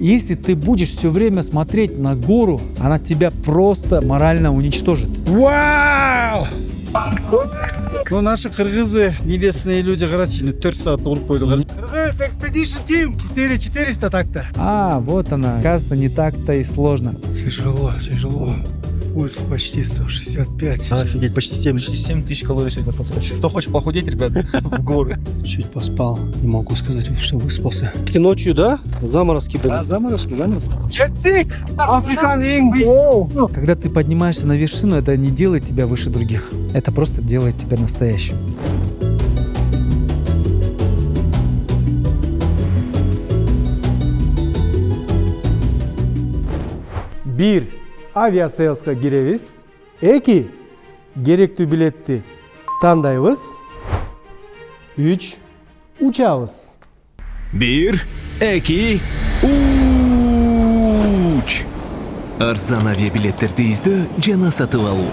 Если ты будешь все время смотреть на гору, она тебя просто морально уничтожит. Вау! Ну, наши кыргызы, небесные люди, короче, 4 саат урып койду. Кыргыз Expedition Team 4400 так-то. А, вот она. Оказывается, не так-то и сложно. Тяжело, тяжело. Ой, почти 165. Офигеть, почти 7. Почти 7 тысяч калорий сегодня потрачу. Кто хочет похудеть, ребят, в горы? Чуть поспал. Не могу сказать, что выспался. Ночью, да? Заморозки были. А, заморозки, заморозки. Jettik! African Wing! Когда ты поднимаешься на вершину, это не делает тебя выше других. Это просто делает тебя настоящим. Bir aviasейлсқа киреміз. Эки керектүү билетти тандайбыз. 3 учабыз. 1, 2, 3. Арзан авиабилеттерди издөө жана сатып алуу.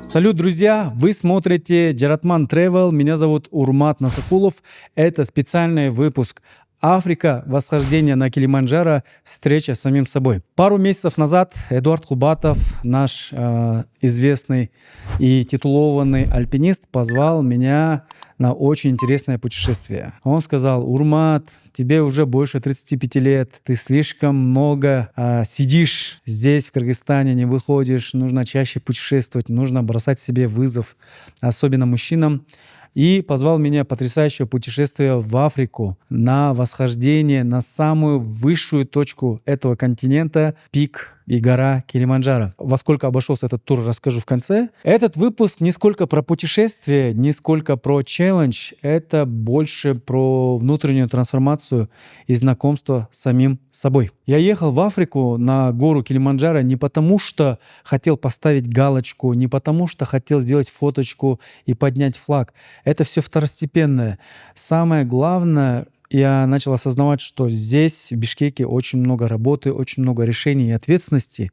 Салют, друзья! Вы смотрите Джаратман Travel. Меня зовут Урмат Насакулов. Это специальный выпуск «Африка. Восхождение на Килиманджаро. Встреча с самим собой». Пару месяцев назад Эдуард Кубатов, наш известный и титулованный альпинист, позвал меня на очень интересное путешествие. Он сказал: «Урмат, тебе уже больше 35 лет, ты слишком много сидишь здесь, в Кыргызстане, не выходишь, нужно чаще путешествовать, нужно бросать себе вызов, особенно мужчинам». И позвал меня в потрясающее путешествие в Африку на восхождение на самую высшую точку этого континента, пик и гора Килиманджаро. Во сколько обошелся этот тур, расскажу в конце. Этот выпуск не сколько про путешествие, не сколько про челлендж, это больше про внутреннюю трансформацию и знакомство с самим собой. Я ехал в Африку на гору Килиманджаро не потому, что хотел поставить галочку, не потому, что хотел сделать фоточку и поднять флаг. Это все второстепенное. Самое главное, я начал осознавать, что здесь, в Бишкеке, очень много работы, очень много решений и ответственности,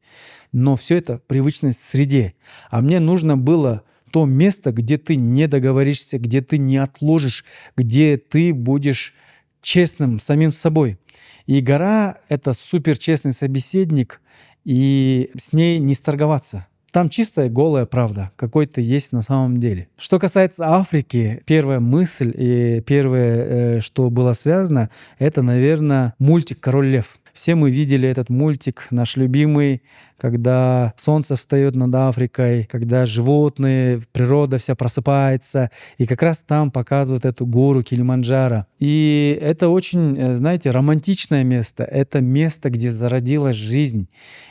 но все это в привычной среде. А мне нужно было то место, где ты не договоришься, где ты не отложишь, где ты будешь честным самим собой. И гора — это суперчестный собеседник, и с ней не сторговаться. Там чистая голая правда, какой ты есть на самом деле. Что касается Африки, первая мысль и первое, что было связано, это, наверное, мультик «Король лев». Все мы видели этот мультик, наш любимый, когда солнце встает над Африкой, когда животные, природа вся просыпается, и как раз там показывают эту гору Килиманджаро. И это очень, знаете, романтичное место. Это место, где зародилась жизнь.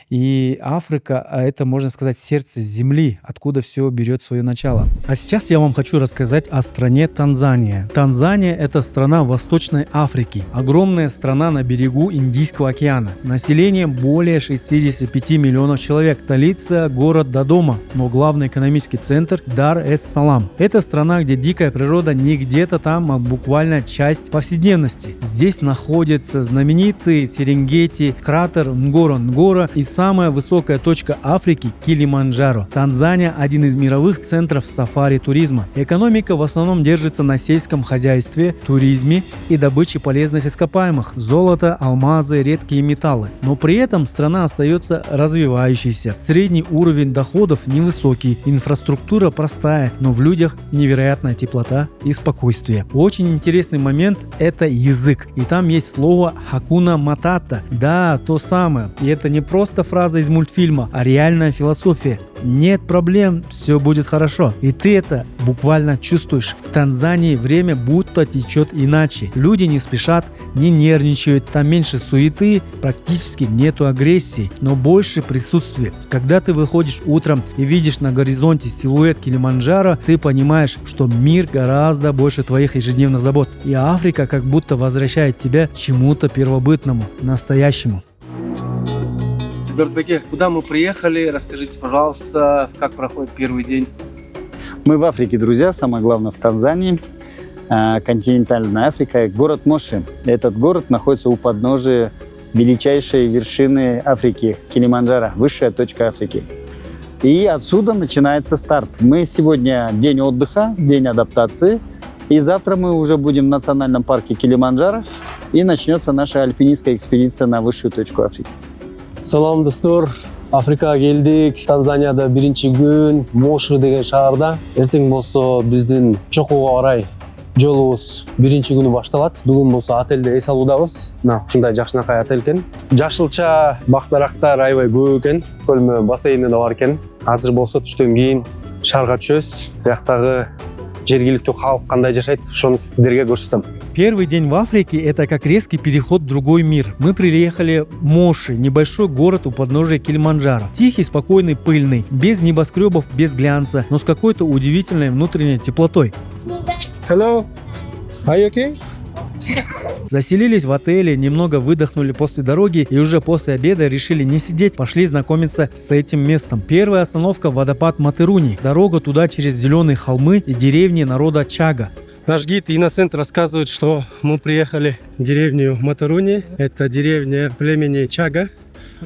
И Африка, это, можно сказать, сердце земли, откуда все берет свое начало. А сейчас я вам хочу рассказать о стране Танзания. Танзания — это страна Восточной Африки. Огромная страна на берегу Индийского океана. Население более 65 миллионов человек. Столица — город Додома, но главный экономический центр — Дар-эс-Салам. Это страна, где дикая природа не где-то там, а буквально часть повседневности. Здесь находится знаменитый Серенгети, кратер Нгоро-Нгоро и самая высокая точка Африки — Килиманджаро. Танзания — один из мировых центров сафари-туризма. Экономика в основном держится на сельском хозяйстве, туризме и добыче полезных ископаемых — золото, алмазы, редкие металлы. Но при этом страна остается развивающейся. Средний уровень доходов невысокий, инфраструктура простая, но в людях невероятная теплота и спокойствие. Очень интересный момент — это язык. И там есть слово «хакуна матата». Да, то самое. И это не просто фраза из мультфильма, а реальная философия. Нет проблем, все будет хорошо. И ты это буквально чувствуешь. В Танзании время будто течет иначе. Люди не спешат, не нервничают, там меньше суеты, практически нету агрессии, но больше присутствия. Когда ты выходишь утром и видишь на горизонте силуэт Килиманджаро, ты понимаешь, что мир гораздо больше твоих ежедневных забот. И Африка как будто возвращает тебя к чему-то первобытному, настоящему. Эдуард, куда мы приехали? Расскажите, пожалуйста, как проходит первый день? Мы в Африке, друзья, самое главное в Танзании, континентальная Африка, город Моши. Этот город находится у подножия величайшей вершины Африки, Килиманджаро, высшая точка Африки. И отсюда начинается старт. Мы сегодня день отдыха, день адаптации. И завтра мы уже будем в национальном парке Килиманджаро. И начнется наша альпинистская экспедиция на высшую точку Африки. Салам достор, Африкага келдик. Танзанияда биринчи күн, Мошу деген шаарда. Эртең болсо биздин чокууга карай жолубуз биринчи күнү башталат. Бүгүн болсо отелде эс алуудабыз. Мына мындай жакшынакай отель экен. Жашылча бак-дарактар аябай көп экен. Көлмө бассейни да бар экен. Азыр болсо түштөн кийин шаарга түшөбүз. Бияктагы жергиликтүү калк кандай жашайт, ошону сиздерге көрсөтөм. Первый день в Африке – это как резкий переход в другой мир. Мы приехали в Моши, небольшой город у подножия Килиманджаро. Тихий, спокойный, пыльный, без небоскребов, без глянца, но с какой-то удивительной внутренней теплотой. Hello. Are you okay? Заселились в отеле, немного выдохнули после дороги и уже после обеда решили не сидеть, пошли знакомиться с этим местом. Первая остановка – водопад Матеруни. Дорога туда через зеленые холмы и деревни народа Чага. Наш гид Инносент рассказывает, что мы приехали в деревню Матеруни. Это деревня племени Чага.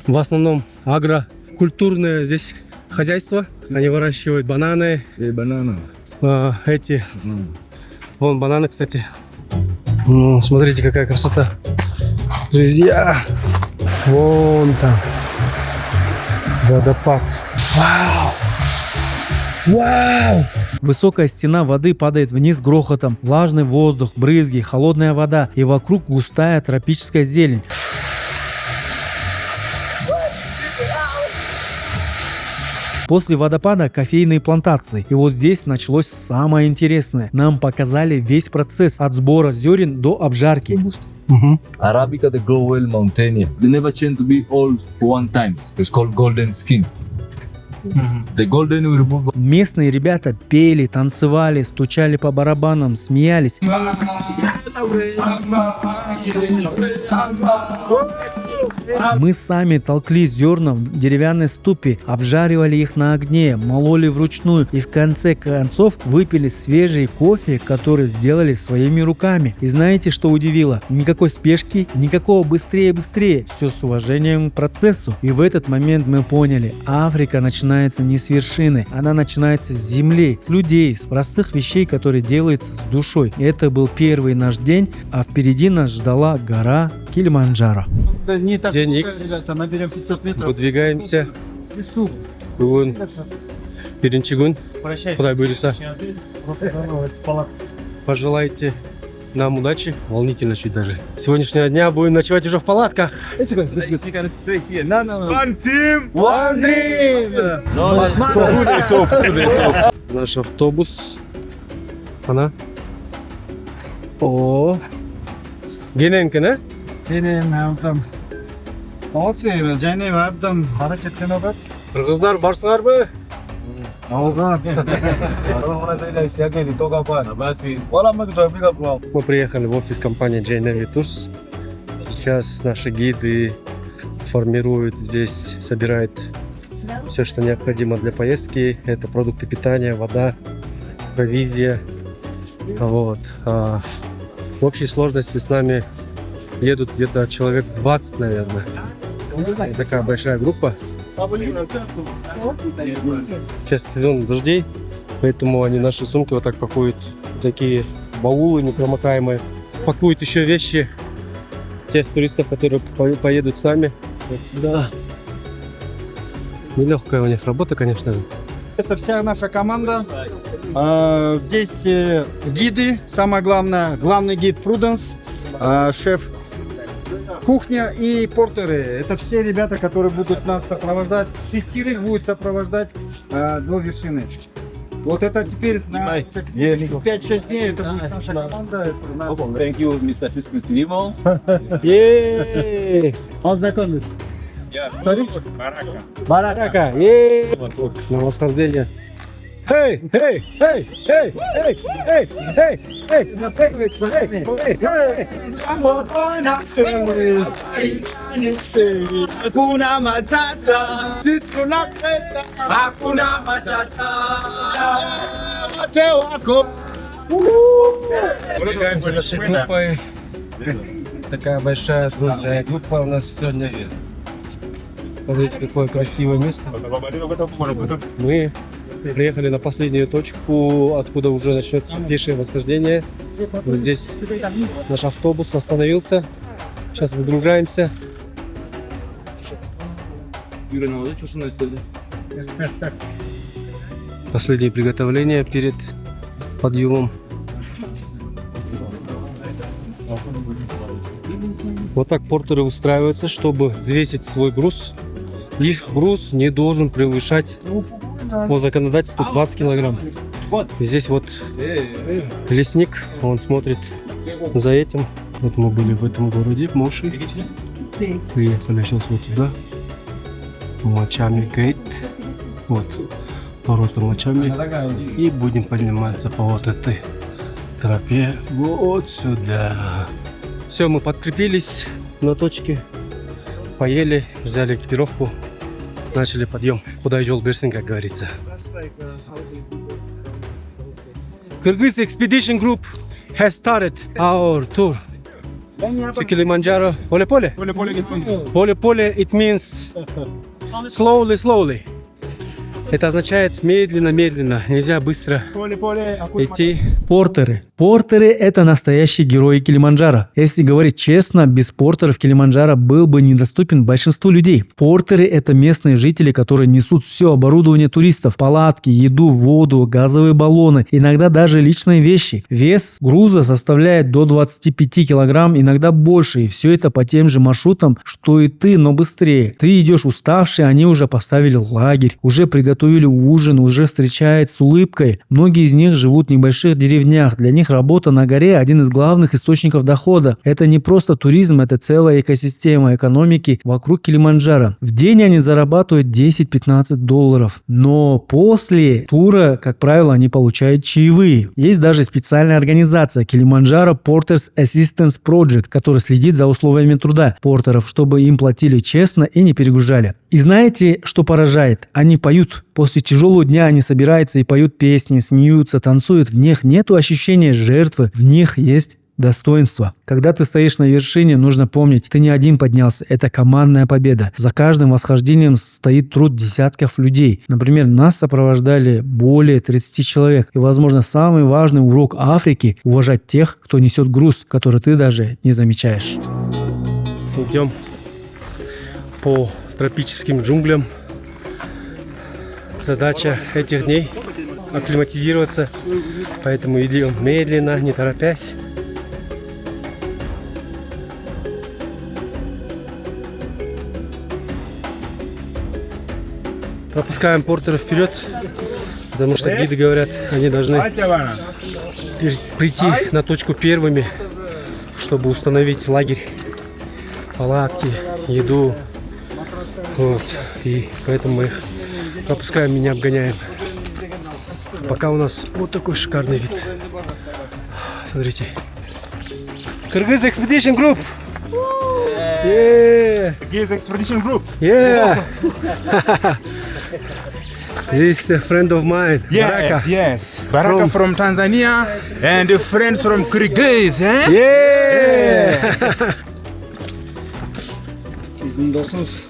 В основном агрокультурное здесь хозяйство. Они выращивают бананы. И банана. Вон бананы, кстати. Ну, смотрите, какая красота. Друзья, вон там водопад. Вау! Вау! Высокая стена воды падает вниз грохотом, влажный воздух, брызги, холодная вода и вокруг густая тропическая зелень. После водопада кофейные плантации. И вот здесь началось самое интересное. Нам показали весь процесс от сбора зерен до обжарки. Arabica, they grow well mountainous. They never change to be old for one time. It's called golden skin. The golden we remove. Местные ребята пели, танцевали, стучали по барабанам, смеялись. Мы сами толкли зерна в деревянной ступе, обжаривали их на огне, мололи вручную и в конце концов выпили свежий кофе, который сделали своими руками. И знаете, что удивило? Никакой спешки, никакого быстрее-быстрее. Все с уважением к процессу. И в этот момент мы поняли, Африка начинается не с вершины, она начинается с земли, с людей, с простых вещей, которые делаются с душой. Это был первый наш день, а впереди нас ждала гора Килиманджаро. День X. Выдвигаемся. Бүгін бірінші күн. Құдай бұйырса. Пожелайте нам удачи. Волнительно чуть даже. С сегодняшнего дня будем ночевать уже в палатках. Наш автобус. Она. О. Гененкі, не? Кыргыздар барсыңар бы? Мы приехали в офис компании JNV Tours. Сейчас наши гиды формируют здесь, собирают все, что необходимо для поездки. Это продукты питания, вода, провизия. Вот. В общей сложности с нами едут где-то человек 20, наверное. Такая большая группа. Сейчас сезон дождей, поэтому они наши сумки вот так пакуют. Такие баулы непромокаемые. Пакуют еще вещи тех туристов, которые поедут с нами. Вот сюда. Нелегкая у них работа, конечно же. Это вся наша команда. Здесь гиды, самое главное, главный гид Пруденс, шеф кухня и портеры. Это все ребята, которые будут нас сопровождать. 6 будет сопровождать до вершины. Вот это теперь на 5-6 дней это будет наша команда. Thank you, Mr. Sister Sirimo. Он знакомит. Барака. На восхождение. Эй! Hakuna Matata. Hakuna Matata. Нашей группой. Такая большая дружная группа у нас сегодня. Смотрите, какое красивое место. Мы Приехали на последнюю точку, откуда уже начнется пешее восхождение. Вот здесь наш автобус остановился. Сейчас выгружаемся. Последние приготовления перед подъемом. Вот так портеры устраиваются, чтобы взвесить свой груз. Их груз не должен превышать по законодательству 20 килограмм. Здесь вот лесник, он смотрит за этим. Вот мы были в этом городе, Моши. Приехали сейчас вот туда. Мачами Гейт. Вот ворота Мачами. И будем подниматься по вот этой тропе вот сюда. Все, мы подкрепились на точке, поели, взяли экипировку, начали подъем. Куда жол берсин, как говорится. Kyrgyz Expedition Group has started our tour to Kilimanjaro. Pole-pole? Pole-pole, it means slowly, slowly. Это означает медленно-медленно, нельзя быстро идти. Портеры. Портеры — это настоящие герои Килиманджаро. Если говорить честно, без портеров Килиманджаро был бы недоступен большинству людей. Портеры — это местные жители, которые несут все оборудование туристов: палатки, еду, воду, газовые баллоны, иногда даже личные вещи. Вес груза составляет до 25 килограмм, иногда больше, и все это по тем же маршрутам, что и ты, но быстрее. Ты идешь уставший, они уже поставили лагерь, уже приготовили ужин, уже встречают с улыбкой. Многие из них живут в небольших деревнях. Для них работа на горе — один из главных источников дохода. Это не просто туризм, это целая экосистема экономики вокруг Килиманджаро. В день они зарабатывают 10-15 долларов. Но после тура, как правило, они получают чаевые. Есть даже специальная организация Kilimanjaro Porters Assistance Project, которая следит за условиями труда портеров, чтобы им платили честно и не перегружали. И знаете, что поражает? Они поют. После тяжелого дня они собираются и поют песни, смеются, танцуют. В них нету ощущения жертвы, в них есть достоинство. Когда ты стоишь на вершине, нужно помнить, ты не один поднялся, это командная победа. За каждым восхождением стоит труд десятков людей. Например, нас сопровождали более 30 человек. И, возможно, самый важный урок Африки — уважать тех, кто несет груз, который ты даже не замечаешь. Идем по тропическим джунглям. Задача этих дней — акклиматизироваться, поэтому идем медленно, не торопясь. Пропускаем портеров вперед, потому что гиды говорят, они должны прийти на точку первыми, чтобы установить лагерь, палатки, еду. Вот. И поэтому мы их пропускаем, меня обгоняем. Пока у нас вот такой шикарный вид. Смотрите. Kyrgyz Expedition Group. Yeah. Kyrgyz Expedition Group. Yeah. This is a friend of mine. Baraka. Yes. Baraka from Tanzania and the friends from Kyrgyz, eh? Yeah. Bizim dostumuz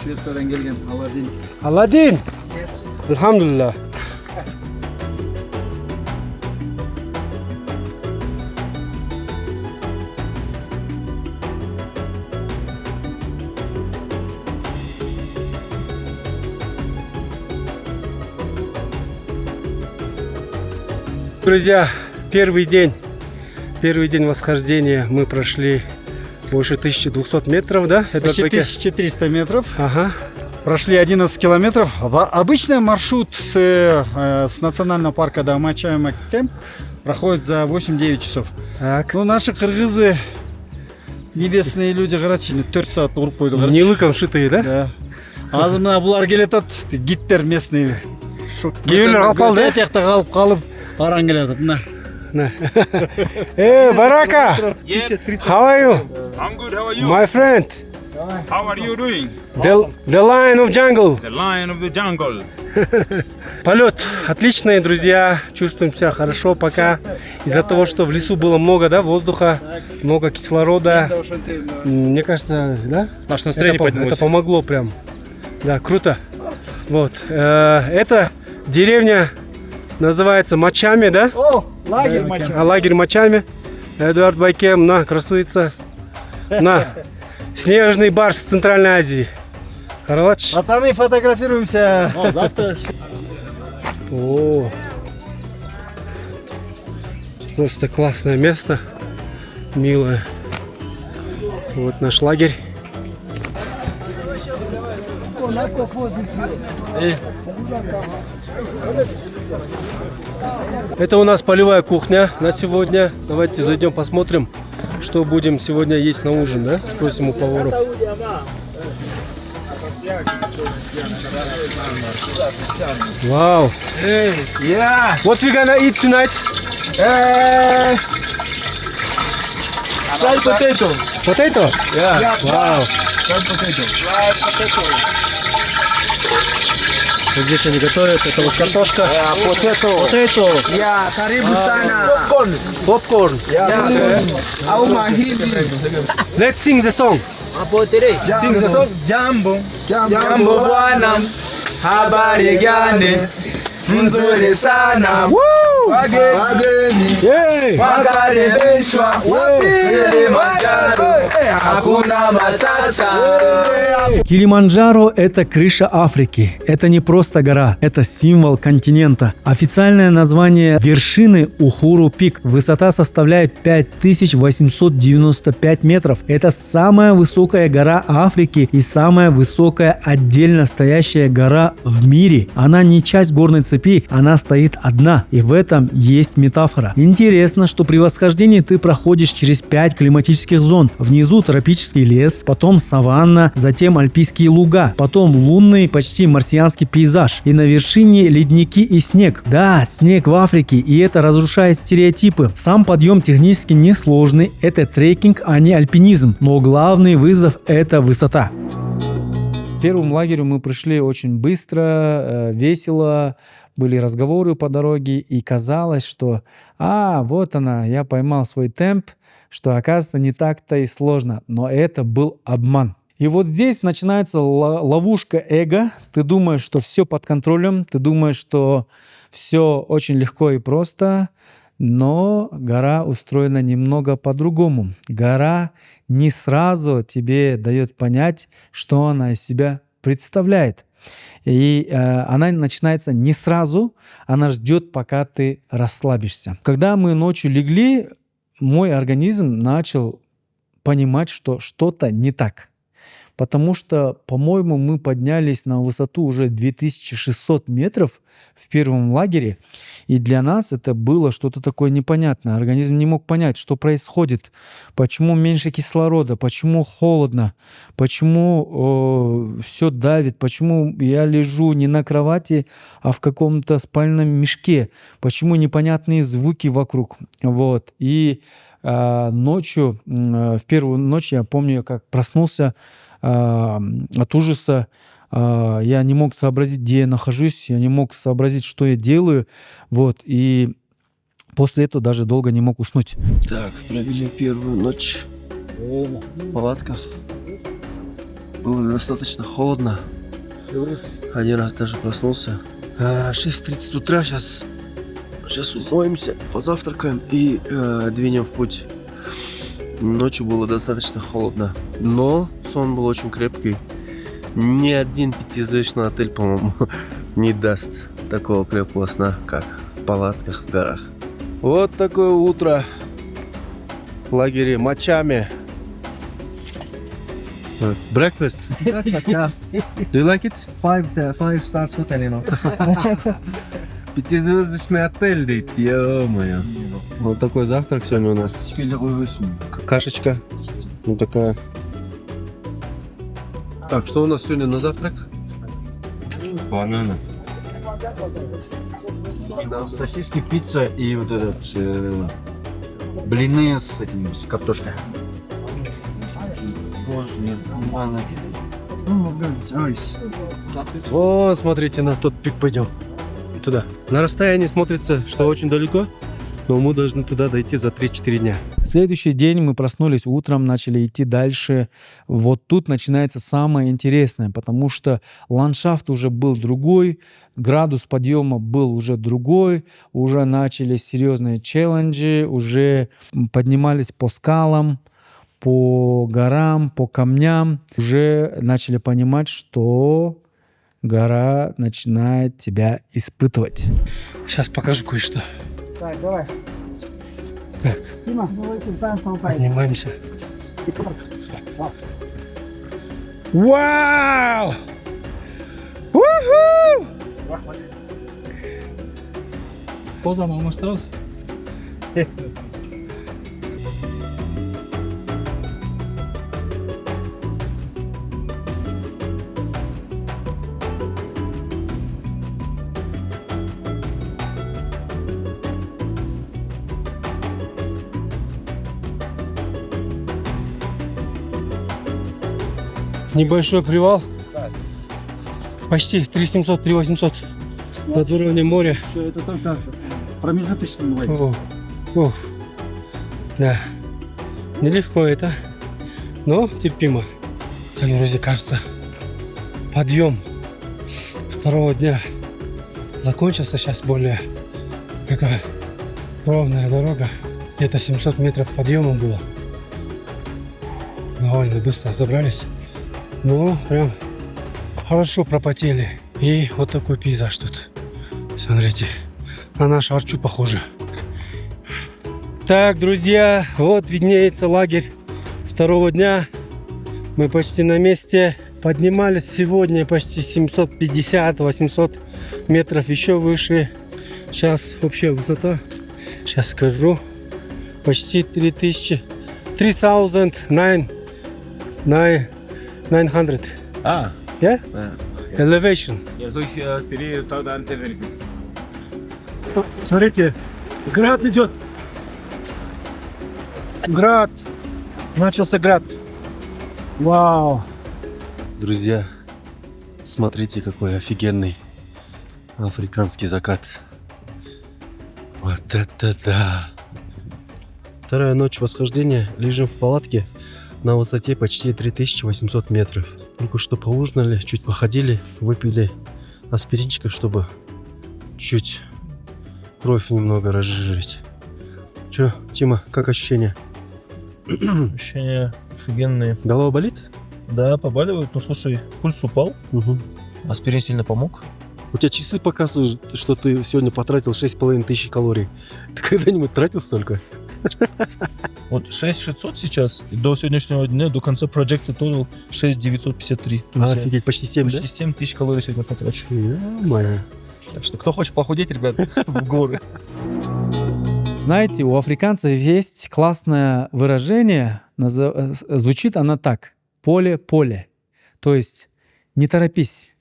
Şveçra'dan gelgen Aladin. Aladin. Yes. Elhamdülillah. Друзья, первый день восхождения мы прошли больше 1200 метров, да? Почти 1400 метров. Ага. Прошли 11 километров. Обычный маршрут с национального парка до Мачами Кемп проходит за 8-9 часов. Так. Ну, наши кыргызы, небесные люди, короче, 4 саат урып койду. Не лыком шитые, да? Да. Азыр мына булар келатат, гидтер местные. Кейбіреулер қалып қалды, да? Тияқта қалып аран келатат, мына. Hey, Baraka! How are you? I'm good. How are you? My friend, How are you doing? the lion of jungle. The lion of the jungle. Полет отличный, друзья. Чувствуем себя хорошо пока. Из-за того, что в лесу было много, да, воздуха, много кислорода. Мне кажется, да? Наше настроение поднялось. Это помогло прям. Да, круто. Вот. Это Деревня называется Мачами, да? О, лагерь моча. Лагерь Мачами. Эдуард Байкем, на, красуется. На, снежный барс Центральной Азии. Хорош. Пацаны, фотографируемся. О, просто классное место, милое. Вот наш лагерь. Это у нас полевая кухня на сегодня. Давайте зайдем посмотрим, что будем сегодня есть на ужин, да? Спросим у поваров. Wow. Yeah. What we gonna eat tonight? Fried potato. Potato? Yeah. Wow. Fried potato. Вот здесь они готовят. Это вот картошка. Potato. Potato. Yeah, karibu sana. Popcorn. Au mahindi. Let's sing the song. Sing the song. Jambo. Jambo bwana. Habari gani? Mzuri sana. Wageni. Yay. Wakaribishwa. Wapi? Hakuna matata. Килиманджаро – это крыша Африки. Это не просто гора, это символ континента. Официальное название вершины – Ухуру-Пик. Высота составляет 5895 метров. Это самая высокая гора Африки и самая высокая отдельно стоящая гора в мире. Она не часть горной цепи, она стоит одна. И в этом есть метафора. Интересно, что при восхождении ты проходишь через 5 климатических зон. Внизу тропический лес, потом саванна, затем альпийские луга, потом лунный, почти марсианский пейзаж. И на вершине ледники и снег. Да, снег в Африке, и это разрушает стереотипы. Сам подъем технически несложный, это трекинг, а не альпинизм. Но главный вызов – это высота. К первому лагерю мы пришли очень быстро, весело, были разговоры по дороге, и казалось, что вот она, я поймал свой темп, что оказывается не так-то и сложно. Но это был обман. И вот здесь начинается ловушка эго. Ты думаешь, что все под контролем, ты думаешь, что все очень легко и просто, но гора устроена немного по-другому. Гора не сразу тебе дает понять, что она из себя представляет. И она начинается не сразу, она ждет, пока ты расслабишься. Когда мы ночью легли, мой организм начал понимать, что что-то не так. Потому что, по-моему, мы поднялись на высоту уже 2600 метров в первом лагере. И для нас это было что-то такое непонятное. Организм не мог понять, что происходит, почему меньше кислорода, почему холодно, почему все давит, почему я лежу не на кровати, а в каком-то спальном мешке, почему непонятные звуки вокруг. Вот. И ночью, в первую ночь, я помню, как проснулся от ужаса. Я не мог сообразить, где я нахожусь, я не мог сообразить, что я делаю. Вот. И после этого даже долго не мог уснуть. Так, провели первую ночь в палатках. Было достаточно холодно. Один раз даже проснулся. 6:30 утра, сейчас умоемся, позавтракаем и двинем в путь. Ночью было достаточно холодно, но сон был очень крепкий. Ни один пятизвездочный отель, по-моему, не даст такого крепкого сна, как в палатках в горах. Вот такое утро в лагере Мачами. Breakfast? Do you like it? Five stars hotel, you know. Пятизвездочный отель, дейт, ё-моё. Вот такой завтрак сегодня у нас. Кашечка. Вот такая. Так, что у нас сегодня на завтрак? Бананы. Сосиски, пицца и вот этот блины с картошкой. О, смотрите, на тот пик пойдем. Туда. На расстоянии смотрится, что очень далеко, но мы должны туда дойти за 3-4 дня. Следующий день мы проснулись утром, начали идти дальше. Вот тут начинается самое интересное, потому что ландшафт уже был другой, градус подъема был уже другой, уже начались серьезные челленджи, уже поднимались по скалам, по горам, по камням. Уже начали понимать, что гора начинает тебя испытывать. Сейчас покажу кое-что. Так, давай. Так, Дима, поднимаемся. Вау! Уху! Поза на умастался. Небольшой привал. Почти 3700-3800 над уровнем моря. Все, это только промежуточный лайк. Ох. Да. Нелегко это, но терпимо. Так, друзья, кажется, подъем второго дня закончился. Сейчас более какая ровная дорога. Где-то 700 метров подъема было. Довольно быстро забрались. Ну, прям хорошо пропотели. И вот такой пейзаж тут. Смотрите, на наш Арчу похоже. Так, друзья, вот виднеется лагерь второго дня. Мы почти на месте. Поднимались сегодня почти 750-800 метров, еще выше. Сейчас общая высота, сейчас скажу, почти 3900. А. Yeah? Elevation. Смотрите, град идет. Град. Начался град. Вау. Друзья, смотрите, какой офигенный африканский закат. Вот это да! Вторая ночь восхождения. Лежим в палатке на высоте почти 3800 метров. Только что поужинали, чуть походили, выпили аспиринчика, чтобы чуть кровь немного разжижить. Че, Тима, как ощущения? Ощущения офигенные. Голова болит? Да, побаливают. Ну слушай, пульс упал. Угу. Аспирин сильно помог. У тебя часы показывают, что ты сегодня потратил 6500 калорий. Ты когда-нибудь тратил столько? Вот 6600 сейчас, и до сегодняшнего дня, до конца проекта total 6953. Офигеть, почти 7, да? Почти 7000 калорий сегодня потрачу. Нормально. Так что кто хочет похудеть, ребят, в горы. Знаете, у африканцев есть классное выражение, звучит оно так: поле-поле. То есть не торопись,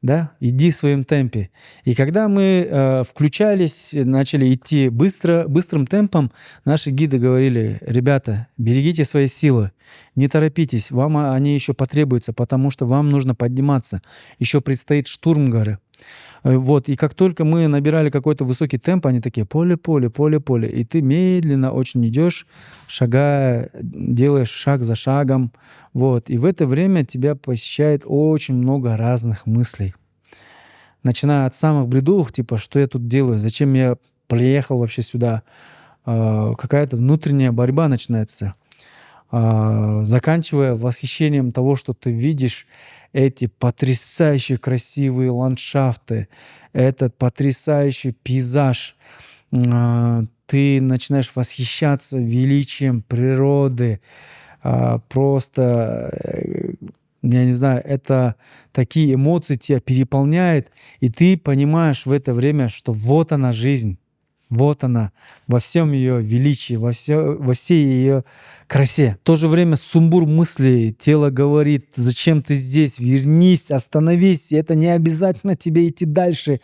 да, иди в своем темпе. И когда мы включались, начали идти быстрым темпом, наши гиды говорили: ребята, берегите свои силы, не торопитесь, вам они еще потребуются, потому что вам нужно подниматься, еще предстоит штурм горы. Вот, и как только мы набирали какой-то высокий темп, они такие: поле-поле, поле-поле. И ты медленно очень идешь, шагая, делаешь шаг за шагом. Вот, и в это время тебя посещает очень много разных мыслей. Начиная от самых бредовых, типа: что я тут делаю, зачем я приехал вообще сюда. Какая-то внутренняя борьба начинается. Заканчивая восхищением того, что ты видишь, эти потрясающие красивые ландшафты, этот потрясающий пейзаж. Ты начинаешь восхищаться величием природы. Просто, я не знаю, это такие эмоции тебя переполняют, и ты понимаешь в это время, что вот она жизнь. Вот она, во всем ее величии, во всей ее красе. В то же время сумбур мыслей, тело говорит: зачем ты здесь, вернись, остановись, это не обязательно тебе идти дальше,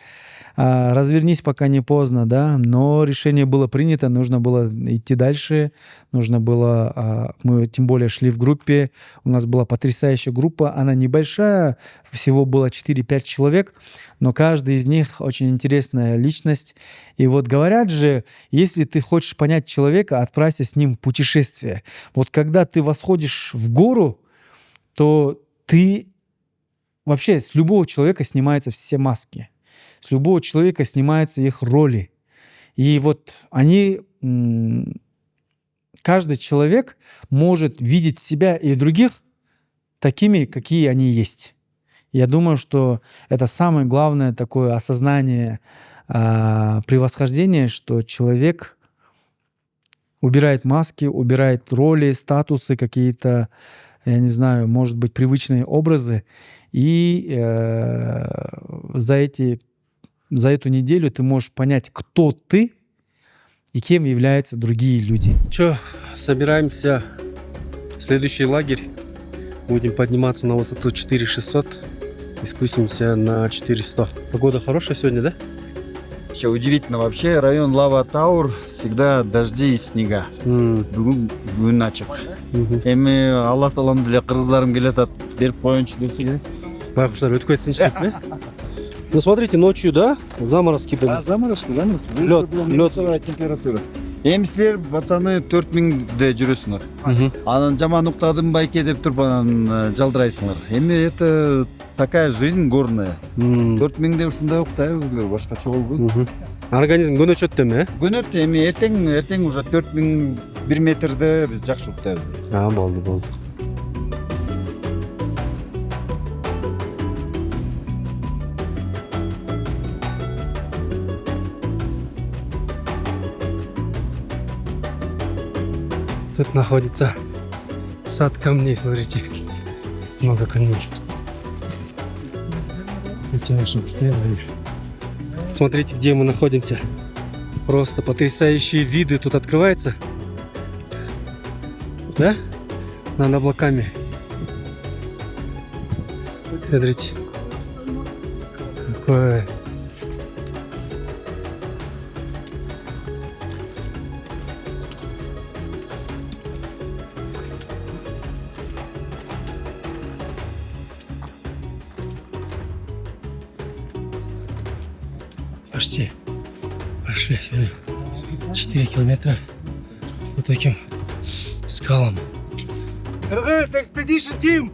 развернись, пока не поздно, да. Но решение было принято, нужно было идти дальше, нужно было, мы тем более шли в группе, у нас была потрясающая группа, она небольшая, всего было 4-5 человек, но каждый из них очень интересная личность. И вот говоря говорят же, если ты хочешь понять человека, отправься с ним в путешествие. Вот когда ты восходишь в гору, то ты вообще с любого человека снимаются все маски. С любого человека снимаются их роли. И вот они, каждый человек может видеть себя и других такими, какие они есть. Я думаю, что это самое главное такое осознание превосхождения, что человек убирает маски, убирает роли, статусы какие-то, я не знаю, может быть, привычные образы. И за эту неделю ты можешь понять, кто ты и кем являются другие люди. Че, собираемся в следующий лагерь. Будем подниматься на высоту 4600 и спустимся на 400. Погода хорошая сегодня, да? Вообще удивительно. Вообще район Лава Таур всегда дожди и снега. Бүгін ачык. Эми Алла Таалам деле кыргыздарым келатат, берип коюнчу десе. Байкуштар өтүп кетсинчи деп, Ну смотрите, ночью, да, заморозки были. Заморозки. Лед. Температура. Эми силер пацаны 4000де жүрөсүңөр. Анан жаман уктадым байке деп туруп анан жалдырайсыңар. Эми это такая жизнь горная. 4000де ушундай уктайбыз, башкача болбойт. Организм көнөчөт деме, э? Көнөт, эми эртең уже 4000 1 метрде биз жакшы уктайбыз. Болду. Тут находится сад камней, смотрите. Много камней. Смотрите, где мы находимся. Просто потрясающие виды тут открываются. Да? Над облаками. Смотрите. Какое... Почти прошли 4 километра по таким скалам. Кыргыз Expedition Team!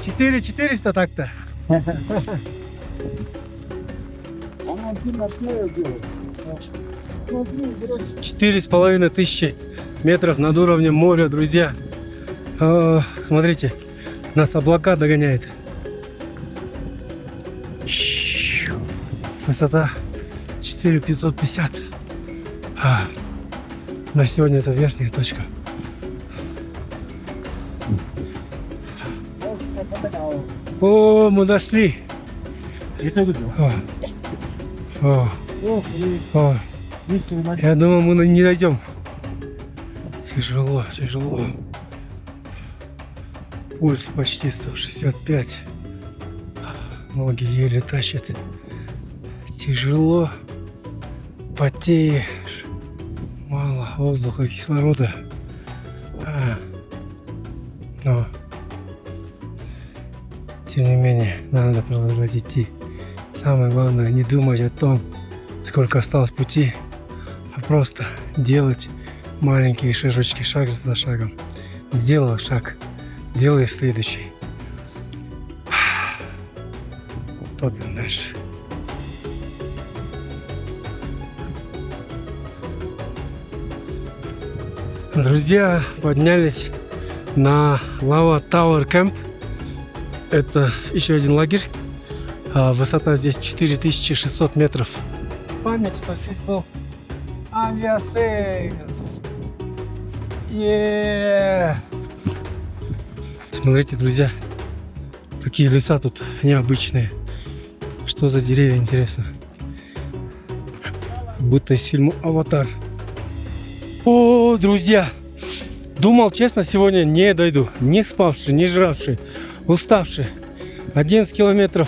4400 так-то. 4500 метров над уровнем моря, друзья. Смотрите, нас облака догоняет. Высота 4550. На сегодня это верхняя точка. О, мы дошли. Я думаю, мы не дойдем. Тяжело. Пульс почти 165. Ноги еле тащат. Тяжело. Потеешь. Мало воздуха, кислорода. Но тем не менее, надо продолжать идти. Самое главное, не думать о том, сколько осталось пути, а просто делать маленькие шажочки, шаг за шагом. Сделал шаг, делаешь следующий. Топим дальше. Друзья, поднялись на Lava Tower Camp. Это еще один лагерь. Высота здесь 4600 метров. Память, что здесь был авиасейлс. Смотрите, друзья, какие леса тут необычные. Что за деревья, интересно. Будто из фильма «Аватар». О, друзья! Думал, честно, сегодня не дойду. Не спавший, не жравший, уставший. 11 километров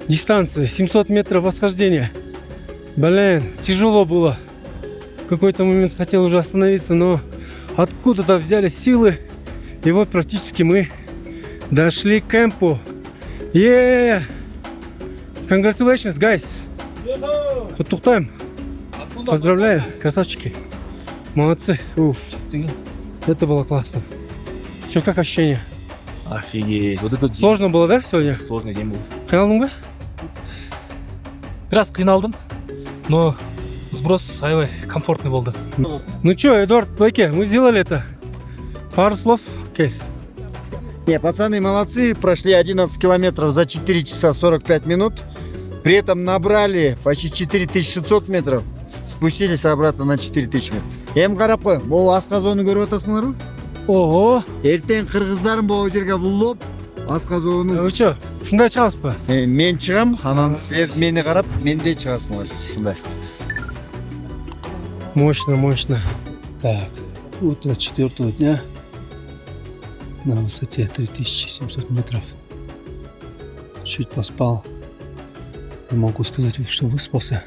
дистанция, 700 метров восхождения. Блин, тяжело было. В какой-то момент хотел уже остановиться, но откуда-то взяли силы. И вот практически мы дошли к кемпу. Congratulations, guys! Құттықтаймын. Поздравляю, красавчики. Молодцы. Уф. Это было классно. Что, как ощущение? Офигеть. Вот это Сложно было, да, сегодня? сложный день был. Қиналдың ба? Biraz қиналдым, но сброс аябай комфортный болды. Ну что, Эдуард, Байке, мы сделали это. Пару слов, Кейс. Не, пацаны молодцы, прошли 11 километров за 4 часа 45 минут. При этом набрали почти 4600 метров. Спустились обратно на 4000 метров. Эм қарап қой, бұл асқазоны көріп атасыңдар ма? Ого. Ертең қырғыздарым бұл жерге бұлып, асқазоны... Вы что, шундай шығасыз ба? Мен шығам, анан сілер мені қарап, мен де шығасыңдар. Шындай. Мощно, мощно. Так, утро 4-го дня на высоте 3700 метров. Чуть поспал. Не могу сказать, что выспался,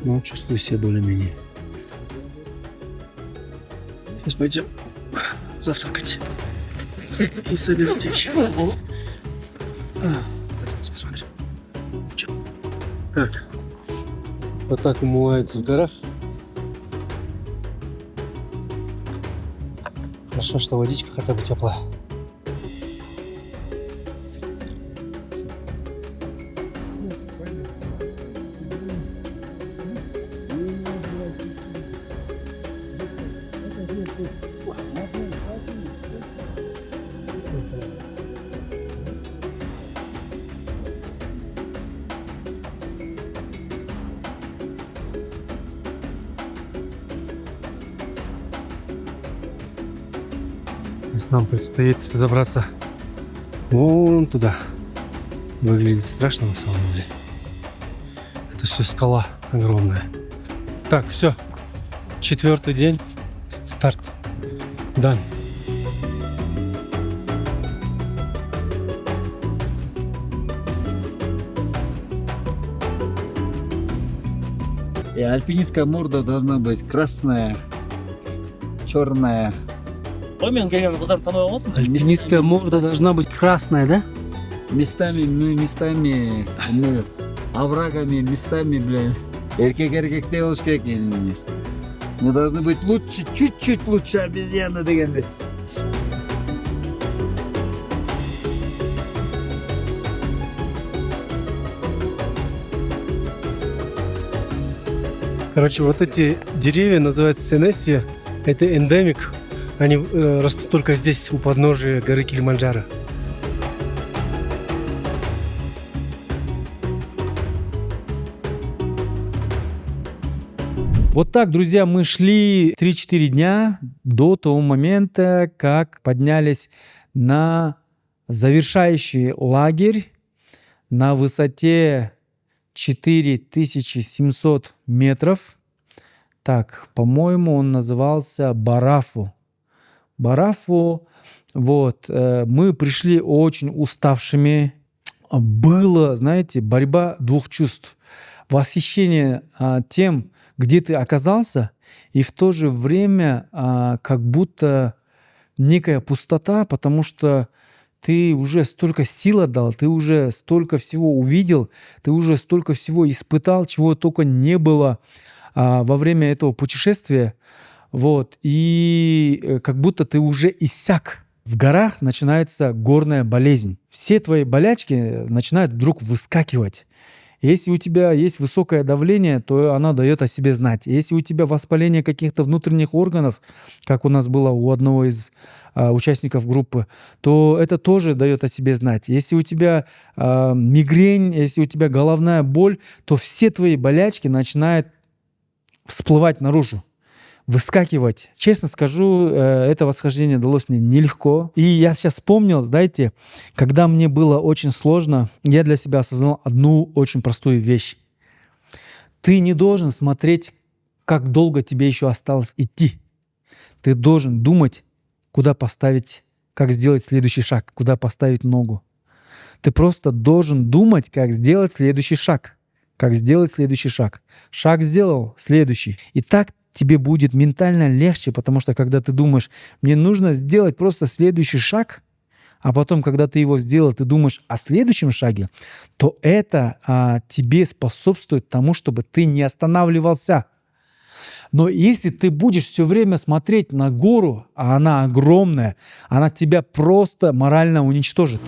но чувствую себя более-менее. Сейчас пойдем завтракать и собирать вещи. Посмотрим. Так. Вот так умывается в горах. Хорошо, что водичка хотя бы теплая. Нам предстоит забраться вон туда. Выглядит страшно на самом деле. Это все скала огромная. Так, все. 4-й день. Старт. Дан. И альпинистская морда должна быть красная, черная. Альпинистская морда должна быть красная, да? Местами оврагами, местами, блин. Эркек-эркектей болуш керек элин. Мы должны быть лучше, чуть-чуть лучше обезьяны дегенде. Короче, вот эти деревья называются сенесия. Это эндемик. Они растут только здесь, у подножия горы Килиманджаро. Вот так, друзья, мы шли 3-4 дня до того момента, как поднялись на завершающий лагерь на высоте 4700 метров. Так, по-моему, он назывался Барафу. Барафу. Вот. Мы пришли очень уставшими. Было, знаете, борьба двух чувств. Восхищение тем, где ты оказался, и в то же время как будто некая пустота, потому что ты уже столько сил отдал, ты уже столько всего увидел, ты уже столько всего испытал, чего только не было во время этого путешествия. Вот. И как будто ты уже иссяк. В горах начинается горная болезнь. Все твои болячки начинают вдруг выскакивать. Если у тебя есть высокое давление, то оно дает о себе знать. Если у тебя воспаление каких-то внутренних органов, как у нас было у одного из участников группы, то это тоже дает о себе знать. Если у тебя мигрень, если у тебя головная боль, то все твои болячки начинают всплывать наружу, выскакивать. Честно скажу, это восхождение далось мне нелегко. И я сейчас вспомнил, знаете, когда мне было очень сложно, я для себя осознал одну очень простую вещь. Ты не должен смотреть, как долго тебе еще осталось идти. Ты должен думать, куда поставить, как сделать следующий шаг, куда поставить ногу. Ты просто должен думать, как сделать следующий шаг. Как сделать следующий шаг. Шаг сделал, следующий. И так тебе будет ментально легче, потому что когда ты думаешь, мне нужно сделать просто следующий шаг, а потом, когда ты его сделал, ты думаешь о следующем шаге, то это тебе способствует тому, чтобы ты не останавливался. Но если ты будешь все время смотреть на гору, а она огромная, она тебя просто морально уничтожит.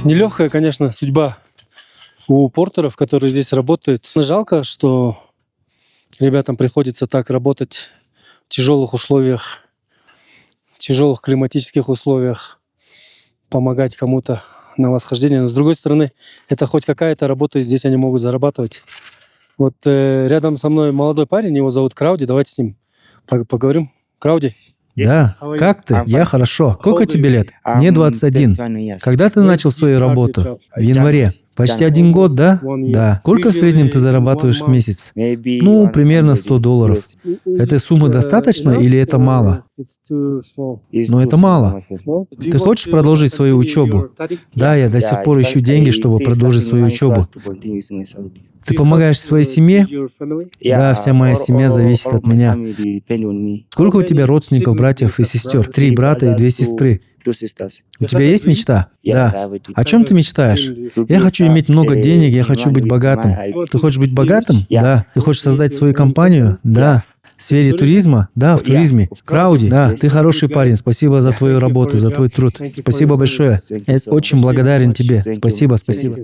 Нелегкая, конечно, судьба у портеров, которые здесь работают. Жалко, что ребятам приходится так работать в тяжелых условиях, в тяжелых климатических условиях, помогать кому-то на восхождение. Но с другой стороны, это хоть какая-то работа, и здесь они могут зарабатывать. Вот рядом со мной молодой парень, его зовут Крауди, давайте с ним поговорим. Крауди. Да, как ты? Я хорошо. Сколько тебе лет? Мне 21. Когда ты начал свою работу? В январе. Почти 1 год, да? Да. Сколько в среднем ты зарабатываешь в месяц? Ну, примерно $100. Этой суммы достаточно или это мало? Но это мало. Ты хочешь продолжить свою учебу? Да, я до сих пор ищу деньги, чтобы продолжить свою учебу. Ты помогаешь своей семье? Да, вся моя семья зависит от меня. Сколько у тебя родственников, братьев и сестер? 3 брата и 2 сестры. У тебя есть мечта? Да. О чем ты мечтаешь? Я хочу иметь много денег, я хочу быть богатым. Ты хочешь быть богатым? Да. Ты хочешь создать свою компанию? Да. В сфере туризма? Да, в туризме. Крауди? Да, ты хороший парень. Спасибо за твою работу, за твой труд. Спасибо большое. Я очень благодарен тебе. Спасибо, спасибо.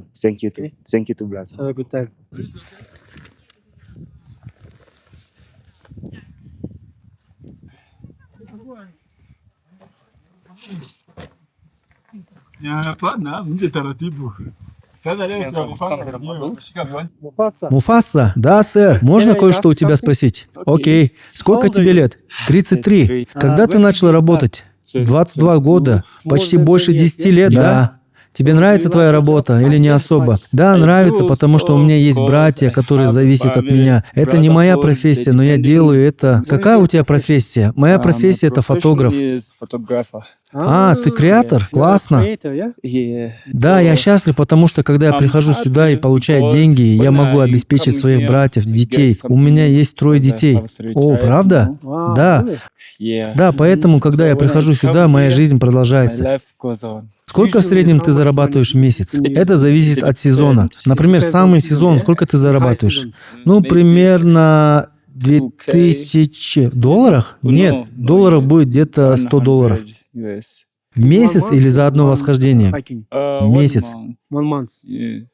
Муфаса? Да, сэр. Можно кое-что у тебя спросить? Окей. Сколько тебе лет? 33. Когда ты начал работать? 22 года. Почти больше 10 лет, да? Тебе нравится твоя работа или не особо? Да, нравится, потому что у меня есть братья, которые зависят от меня. Это не моя профессия, но я делаю это. Какая у тебя профессия? Моя профессия — это фотограф. А, ты креатор? Классно. Да, я счастлив, потому что когда я прихожу сюда и получаю деньги, я могу обеспечить своих братьев, детей. У меня есть 3 детей. О, правда? Да. Да, поэтому, когда я прихожу сюда, моя жизнь продолжается. Сколько в среднем ты зарабатываешь в месяц? Это зависит от сезона. Например, самый сезон, сколько ты зарабатываешь? Ну, примерно $2000. Нет, долларов будет где-то $100. В месяц или за одно восхождение? Месяц.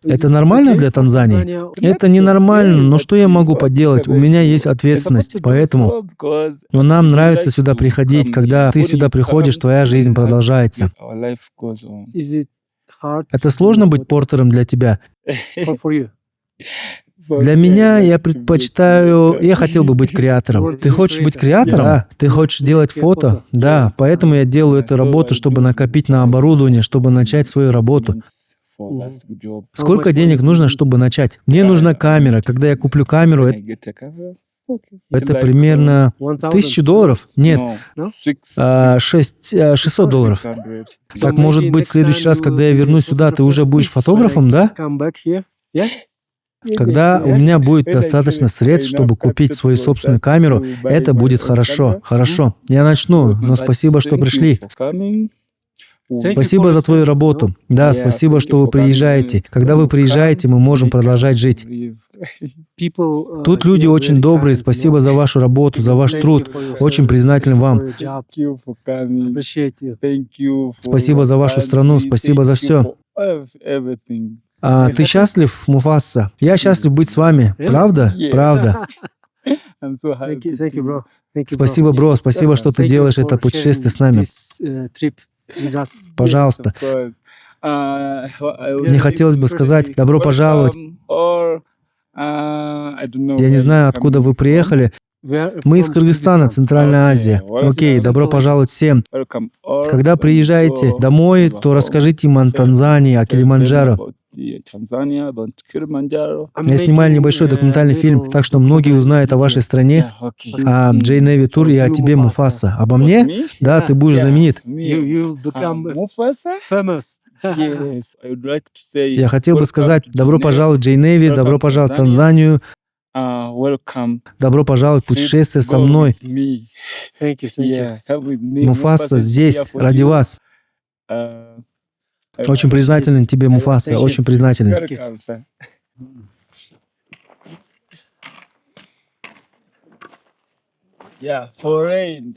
Это нормально для Танзании? Это ненормально, но что я могу поделать? У меня есть ответственность, поэтому... Но нам нравится сюда приходить. Когда ты сюда приходишь, твоя жизнь продолжается. Это сложно быть портером для тебя? Для меня я предпочитаю... Я хотел бы быть креатором. Ты хочешь быть креатором? Да. Ты хочешь делать фото? Да. Поэтому я делаю эту работу, чтобы накопить на оборудование, чтобы начать свою работу. Сколько денег нужно, чтобы начать? Мне нужна камера. Когда я куплю камеру, это примерно $1000? Нет, $600. Так, может быть, в следующий раз, когда я вернусь сюда, ты уже будешь фотографом, да? Когда у меня будет достаточно средств, чтобы купить свою собственную камеру, это будет хорошо. Хорошо. Я начну, но спасибо, что пришли. Спасибо за твою работу. Да, спасибо, что вы приезжаете. Когда вы приезжаете, мы можем продолжать жить. Тут люди очень добрые. Спасибо за вашу работу, за ваш труд. Очень признателен вам. Спасибо за вашу страну. Спасибо за все. Ты счастлив, Муфаса? Я счастлив быть с вами. Правда? Правда. Спасибо, бро. Спасибо, что ты делаешь это путешествие с нами. Пожалуйста. Мне хотелось бы сказать добро пожаловать. Я не знаю, откуда вы приехали. Мы из Кыргызстана, Центральная Азия. Окей, добро пожаловать всем. Когда приезжаете домой, то расскажите им о Танзании, о Килиманджаро. Я снимаю небольшой документальный фильм, так что многие узнают о вашей стране, о Джей Неви Тур и о тебе, Муфаса. Обо мне? Да, ты будешь знаменит. Я хотел бы сказать добро пожаловать в Джей Неви, добро пожаловать в Танзанию, добро пожаловать в путешествие со мной. Муфаса здесь ради вас. Очень признателен тебе, Муфаса, очень признателен. Yeah, for rain,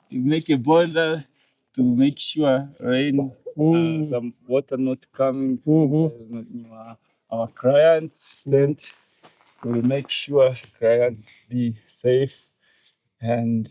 you make a boiler to make sure rain, some water not coming inside our client tent. We'll make sure client be safe and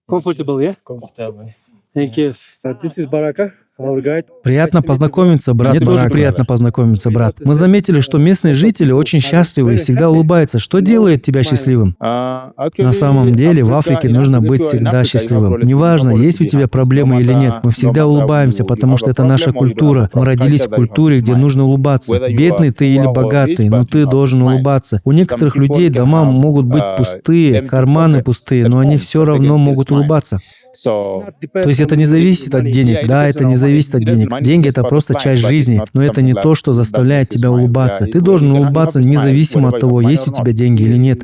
Comfortable, yeah? comfortable. Thank you. This is Baraka, our guide. Приятно познакомиться, брат. Мне тоже приятно познакомиться, брат. Мы заметили, что местные жители очень счастливы и всегда улыбаются. Что делает тебя счастливым? На самом деле в Африке нужно быть всегда счастливым. Неважно, есть у тебя проблемы или нет. Мы всегда улыбаемся, потому что это наша культура. Мы родились в культуре, где нужно улыбаться. Бедный ты или богатый, но ты должен улыбаться. У некоторых людей дома могут быть пустые, карманы пустые, но они все равно могут улыбаться. То есть это не зависит от денег. Да, это не зависит от денег. Деньги — это просто часть жизни, но это не то, что заставляет тебя улыбаться. Ты должен улыбаться независимо от того, есть у тебя деньги или нет.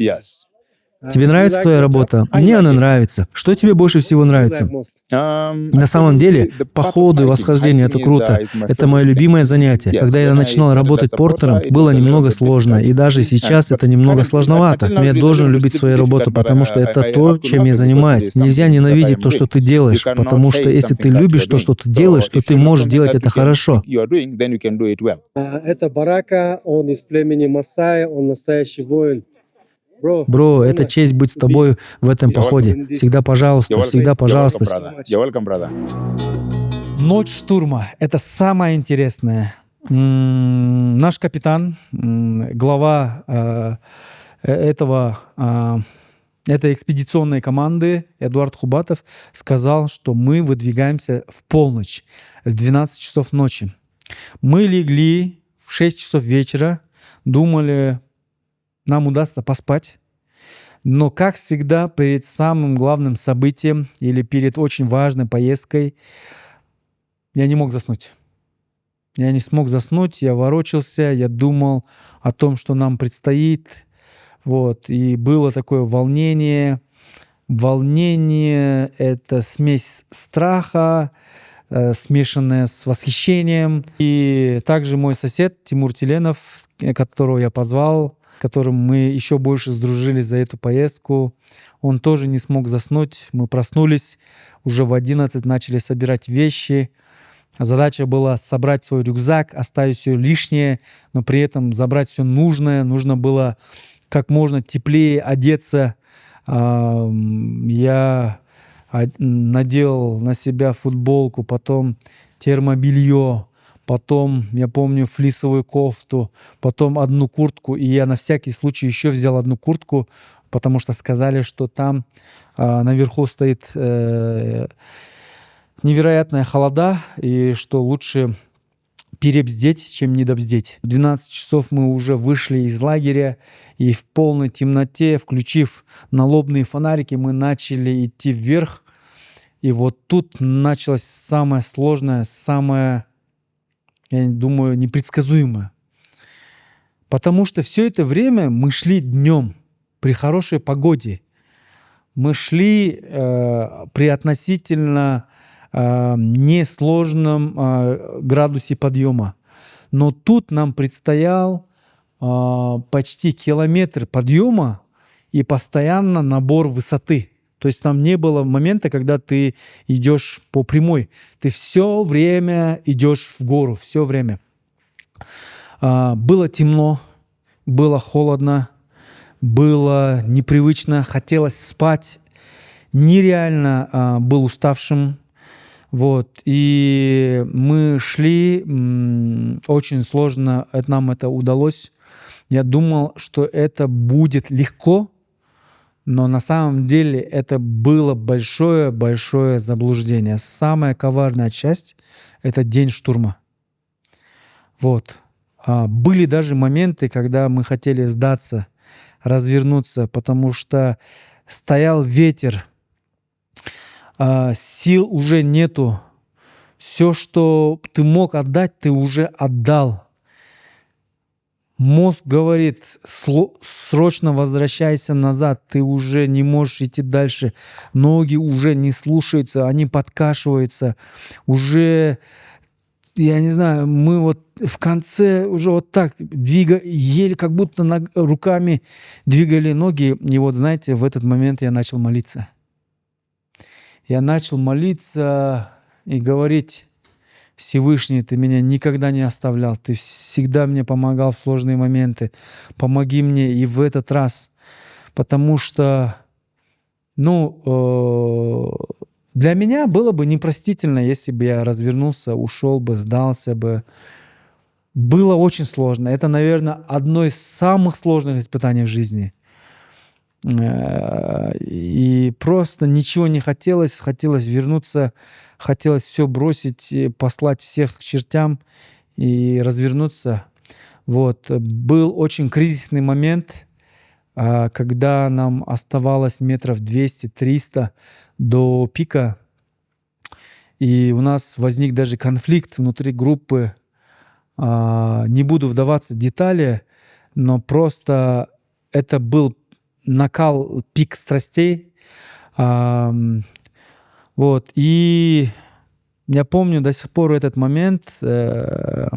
Тебе нравится твоя работа? Мне она нравится. Что тебе больше всего нравится? На самом деле, походы и восхождения — это круто. Это мое любимое занятие. Когда я начинал работать портером, было немного сложно, и даже сейчас это немного сложновато. Но я должен любить свою работу, потому что это то, чем я занимаюсь. Нельзя ненавидеть то, что ты делаешь, потому что если ты любишь то, что ты делаешь, то ты можешь делать это хорошо. Это Барака, он из племени Масай, он настоящий воин. Бро, это честь быть с тобой в этом походе. Всегда пожалуйста, всегда пожалуйста. Ночь штурма — это самое интересное. Наш капитан, глава этой экспедиционной команды Эдуард Хубатов сказал, что мы выдвигаемся в полночь, в 12 часов ночи. Мы легли в 6 часов вечера, думали, нам удастся поспать. Но, как всегда, перед самым главным событием или перед очень важной поездкой я не мог заснуть. Я не смог заснуть, я ворочался, я думал о том, что нам предстоит. Вот. И было такое волнение. Волнение — это смесь страха, смешанная с восхищением. И также мой сосед Тимур Теленов, которого я позвал, которым мы еще больше сдружились за эту поездку. Он тоже не смог заснуть. Мы проснулись, уже в 11 начали собирать вещи. Задача была собрать свой рюкзак, оставить все лишнее, но при этом забрать все нужное. Нужно было как можно теплее одеться. Я надел на себя футболку, потом термобелье, потом, я помню, флисовую кофту, потом одну куртку. И я на всякий случай еще взял одну куртку, потому что сказали, что там наверху стоит невероятная холода, и что лучше перебздеть, чем недобздеть. В 12 часов мы уже вышли из лагеря, и в полной темноте, включив налобные фонарики, мы начали идти вверх. И вот тут началось самое сложное, самое, я думаю, непредсказуемое. Потому что все это время мы шли днем при хорошей погоде. Мы шли при относительно несложном градусе подъема. Но тут нам предстоял почти километр подъема и постоянно набор высоты. То есть там не было момента, когда ты идешь по прямой. Ты все время идешь в гору, все время. Было темно, было холодно, было непривычно, хотелось спать. Нереально был уставшим. Вот. И мы шли, очень сложно нам это удалось. Я думал, что это будет легко, но на самом деле это было большое-большое заблуждение. Самая коварная часть — это день штурма. Вот. Были даже моменты, когда мы хотели сдаться, развернуться, потому что стоял ветер, сил уже нету. Все, что ты мог отдать, ты уже отдал. Мозг говорит, срочно возвращайся назад, ты уже не можешь идти дальше. Ноги уже не слушаются, они подкашиваются. Уже, я не знаю, мы вот в конце уже вот так еле как будто руками двигали ноги. И вот, знаете, в этот момент я начал молиться. Я начал молиться и говорить: Всевышний, ты меня никогда не оставлял, ты всегда мне помогал в сложные моменты. Помоги мне и в этот раз, потому что, для меня было бы непростительно, если бы я развернулся, ушел бы, сдался бы. Было очень сложно. Это, наверное, одно из самых сложных испытаний в жизни. И просто ничего не хотелось, хотелось вернуться, хотелось все бросить, послать всех к чертям и развернуться. Вот. Был очень кризисный момент, когда нам оставалось метров 200-300 до пика, и у нас возник даже конфликт внутри группы. Не буду вдаваться в детали, но просто это был накал, пик страстей. Вот. И я помню до сих пор этот момент. Я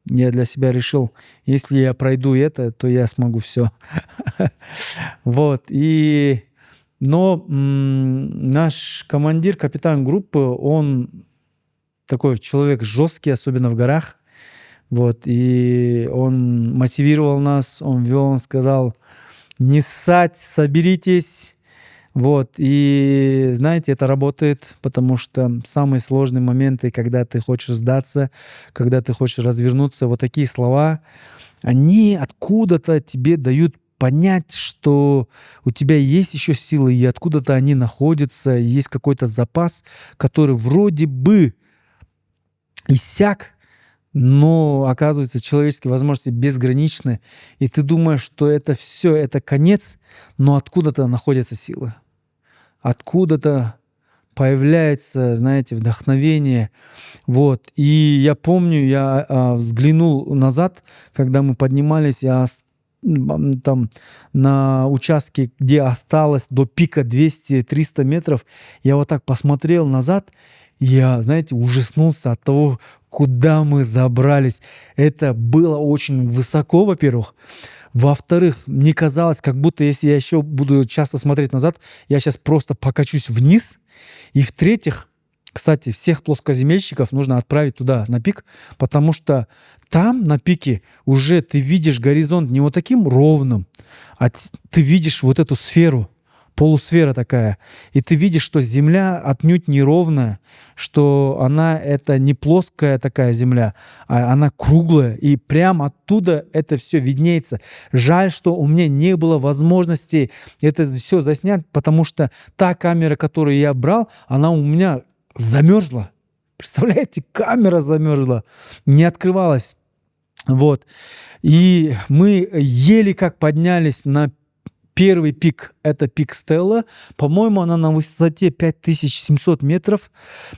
для себя решил, если я пройду это, то я смогу все. Вот. Но наш командир, капитан группы, он такой человек жесткий, особенно в горах. Вот. И он мотивировал нас, он вел, он сказал: не ссать, соберитесь. Вот. И знаете, это работает, потому что самые сложные моменты, когда ты хочешь сдаться, когда ты хочешь развернуться, вот такие слова, они откуда-то тебе дают понять, что у тебя есть еще силы, и откуда-то они находятся, есть какой-то запас, который вроде бы иссяк, но оказывается, человеческие возможности безграничны, и ты думаешь, что это все, это конец, но откуда-то находятся силы. Откуда-то появляется, знаете, вдохновение. Вот. И я помню, я взглянул назад, когда мы поднимались, я там на участке, где осталось до пика 200-300 метров, я вот так посмотрел назад, и я, знаете, ужаснулся от того, куда мы забрались. Это было очень высоко, во-первых. Во-вторых, мне казалось, как будто если я еще буду часто смотреть назад, я сейчас просто покачусь вниз. И в-третьих, кстати, всех плоскоземельщиков нужно отправить туда, на пик, потому что там, на пике, уже ты видишь горизонт не вот таким ровным, а ты видишь вот эту сферу, полусфера такая. И ты видишь, что земля отнюдь не ровная, что она это не плоская такая земля, а она круглая. И прямо оттуда это все виднеется. Жаль, что у меня не было возможности это все заснять, потому что та камера, которую я брал, она у меня замерзла. Представляете, камера замерзла, не открывалась. Вот. И мы еле как поднялись на первый пик, это пик Стелла. По-моему, она на высоте 5700 метров.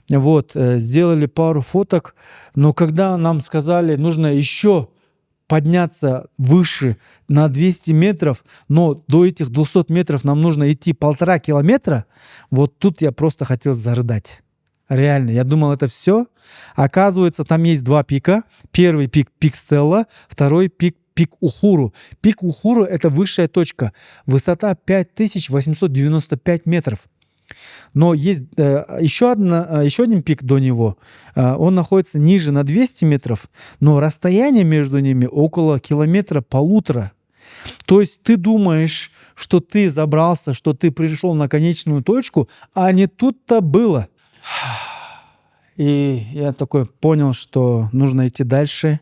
Вот. Сделали пару фоток. Но когда нам сказали, нужно еще подняться выше на 200 метров, но до этих 200 метров нам нужно идти 1,5 километра, вот тут я просто хотел зарыдать. Реально, я думал, это все. Оказывается, там есть два пика. Первый пик — пик Стелла, второй пик Ухуру. Пик Ухуру — это высшая точка. Высота 5895 метров. Но есть еще один пик до него. Он находится ниже на 200 метров, но расстояние между ними около 1,5 километра. То есть ты думаешь, что ты забрался, что ты пришел на конечную точку, а не тут-то было. И я такой понял, что нужно идти дальше.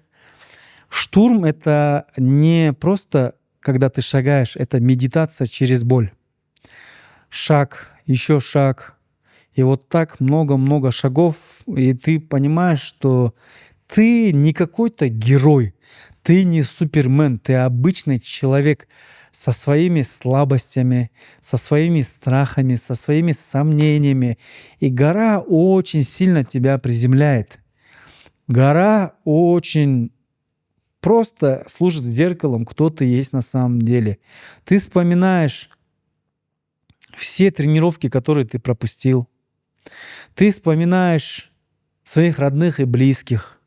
Штурм — это не просто, когда ты шагаешь, это медитация через боль. Шаг, еще шаг. И вот так много-много шагов, и ты понимаешь, что ты не какой-то герой, ты не супермен, ты обычный человек со своими слабостями, со своими страхами, со своими сомнениями. И гора очень сильно тебя приземляет. Гора очень просто служит зеркалом, кто ты есть на самом деле. Ты вспоминаешь все тренировки, которые ты пропустил. Ты вспоминаешь своих родных и близких.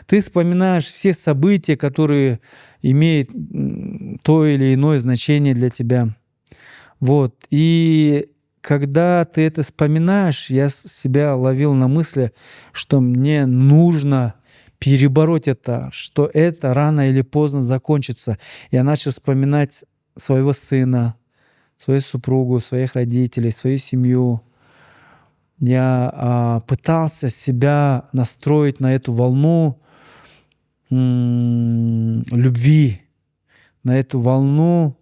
Ты вспоминаешь все события, которые имеют то или иное значение для тебя. Вот. И когда ты это вспоминаешь, я себя ловил на мысли, что мне нужно перебороть это, что это рано или поздно закончится. Я начал вспоминать своего сына, свою супругу, своих родителей, свою семью. Я пытался себя настроить на эту волну любви, на эту волну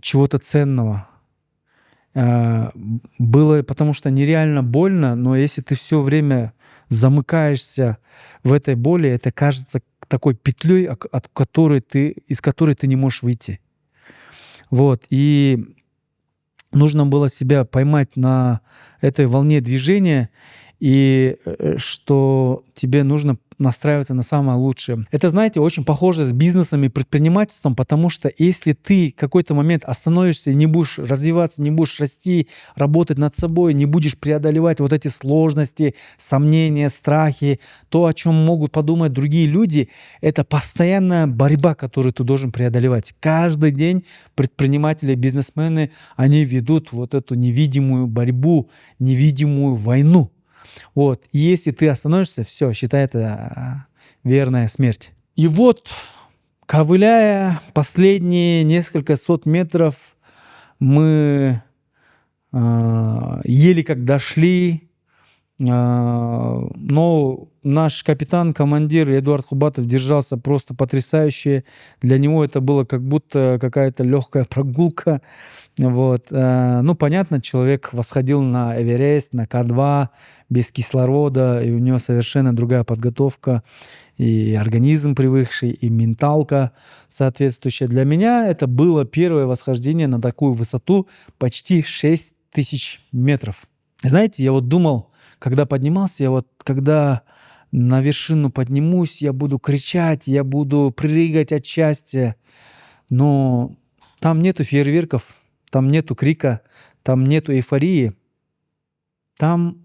чего-то ценного. Было, потому что нереально больно, но если ты все время замыкаешься в этой боли, это кажется такой петлей, из которой ты не можешь выйти. Вот. И нужно было себя поймать на этой волне движения, и что тебе нужно настраиваться на самое лучшее. Это, знаете, очень похоже с бизнесом и предпринимательством, потому что если ты в какой-то момент остановишься и не будешь развиваться, не будешь расти, работать над собой, не будешь преодолевать вот эти сложности, сомнения, страхи, то, о чем могут подумать другие люди, это постоянная борьба, которую ты должен преодолевать. Каждый день предприниматели, бизнесмены, они ведут вот эту невидимую борьбу, невидимую войну. Вот. И если ты остановишься, все, считай, это верная смерть. И вот, ковыляя последние несколько сот метров, мы еле как дошли, но наш капитан, командир Эдуард Хубатов держался просто потрясающе. Для него это было как будто какая-то легкая прогулка. Вот. Ну, понятно, человек восходил на Эверест, на К2, без кислорода, и у него совершенно другая подготовка, и организм привыкший, и менталка соответствующая. Для меня это было первое восхождение на такую высоту, почти 6000 метров. Знаете, я вот думал, когда поднимался, когда на вершину поднимусь, я буду кричать, я буду прыгать от счастья, но там нету фейерверков, там нету крика, там нету эйфории, там